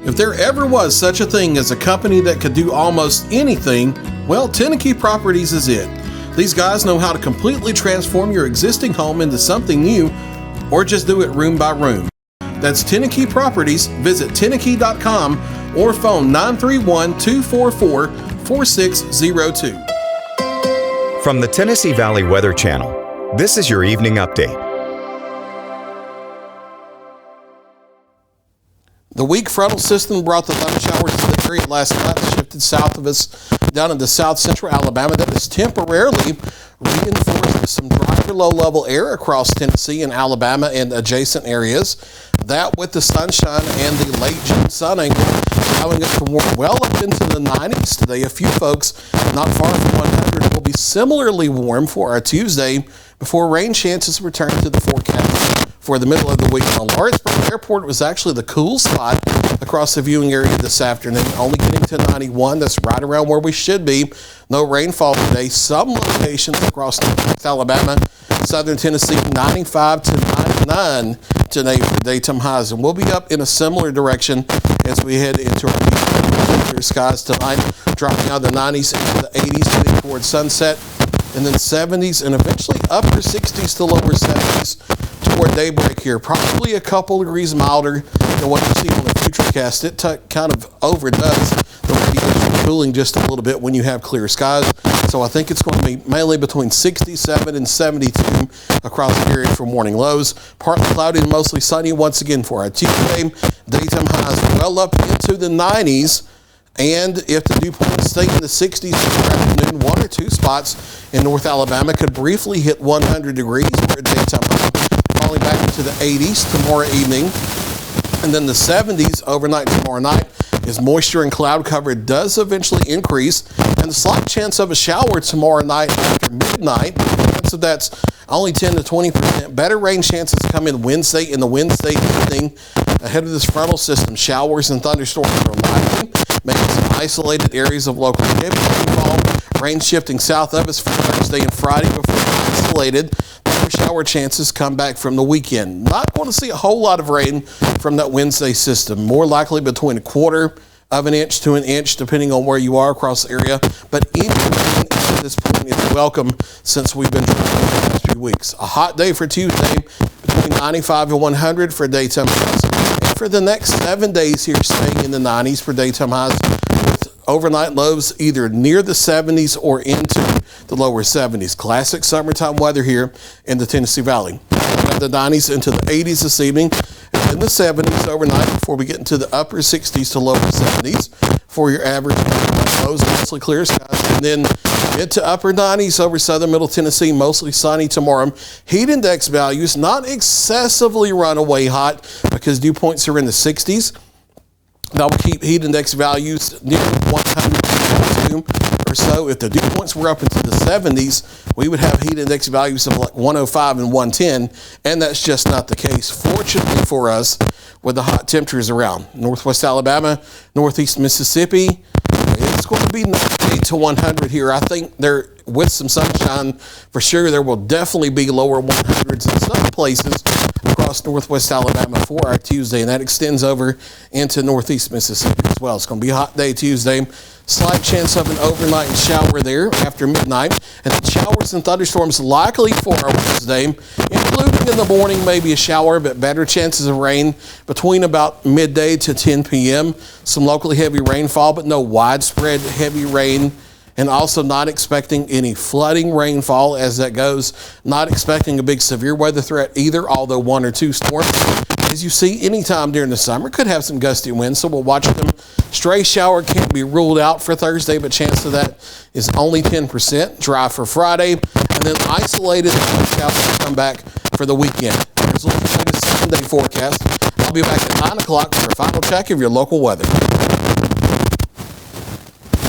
If there ever was such a thing as a company that could do almost anything, well, Tenneke Properties is it. These guys know how to completely transform your existing home into something new, or just do it room by room. That's Tenneke Properties. Visit Tenneke.com or phone 931-244-4602. From the Tennessee Valley Weather Channel, this is your evening update. The weak frontal system brought the thunder showers to the area last night, shifted south of us down into south central Alabama. That is temporarily reinforced with some drier low-level air across Tennessee and Alabama and adjacent areas. That with the sunshine and the late June sun angle allowing us to warm well up into the 90s today. A few folks not far from 100 will be similarly warm for our Tuesday before rain chances return to the forecast for the middle of the week. Now, Lawrenceburg Airport was actually the cool spot across the viewing area this afternoon, only getting to 91. That's right around where we should be. No rainfall today. Some locations across North Alabama, southern Tennessee, 95 to 99 today for daytime highs. And we'll be up in a similar direction as we head into our clear skies tonight, dropping out of the 90s into the 80s, heading towards sunset, and then 70s and eventually upper 60s to lower 70s toward daybreak here. Probably a couple degrees milder than what you see on the Futurecast. It kind of overdoes the radiation cooling just a little bit when you have clear skies. So I think it's going to be mainly between 67 and 72 across the area for morning lows. Partly cloudy and mostly sunny once again for our Tuesday. Daytime highs well up into the 90s. And if the dew points stay in the 60s this afternoon, one or two spots in North Alabama could briefly hit 100 degrees for a daytime high, falling back into the 80s tomorrow evening. And then the 70s overnight tomorrow night as moisture and cloud cover does eventually increase. And the slight chance of a shower tomorrow night after midnight. So that's only 10 to 20%. Better rain chances come in Wednesday in the Wednesday evening ahead of this frontal system. Showers and thunderstorms are likely, making some isolated areas of local heavy rainfall. Rain shifting south of us for Thursday and Friday before isolated shower chances come back from the weekend. Not going to see a whole lot of rain from that Wednesday system. More likely between 1/4 of an inch to an inch, depending on where you are across the area. But any rain at this point is welcome since we've been drying the last few weeks. A hot day for Tuesday, between 95 and 100 for daytime highs. And for the next 7 days here, staying in the 90s for daytime highs, with overnight lows either near the 70s or into the lower 70s. Classic summertime weather here in the Tennessee Valley. The 90s into the 80s this evening, and then the 70s overnight before we get into the upper 60s to lower 70s for your average lows, mostly clear skies, and then mid to upper 90s over southern middle Tennessee, mostly sunny tomorrow. Heat index values not excessively runaway hot because dew points are in the 60s. That will keep heat index values near 102 or so. If the dew points were up into the 70s, we would have heat index values of like 105 and 110, and that's just not the case. Fortunately for us, with the hot temperatures around northwest Alabama, northeast Mississippi, it's going to be 98 to 100 here. I think there, with some sunshine, for sure, there will definitely be lower 100s in some places across northwest Alabama for our Tuesday, and that extends over into northeast Mississippi as well. It's going to be a hot day Tuesday. Slight chance of an overnight shower there after midnight, and then showers and thunderstorms likely for our Wednesday, including in the morning, maybe a shower, but better chances of rain between about midday to 10 p.m. Some locally heavy rainfall, but no widespread heavy rain. And also not expecting any flooding rainfall as that goes. Not expecting a big severe weather threat either, although one or two storms, as you see anytime during the summer, could have some gusty winds, so we'll watch them. Stray shower can't be ruled out for Thursday, but chance of that is only 10%. Dry for Friday, and then isolated showers come back for the weekend. Here's a look at the 7-day forecast. I'll be back at 9 o'clock for a final check of your local weather.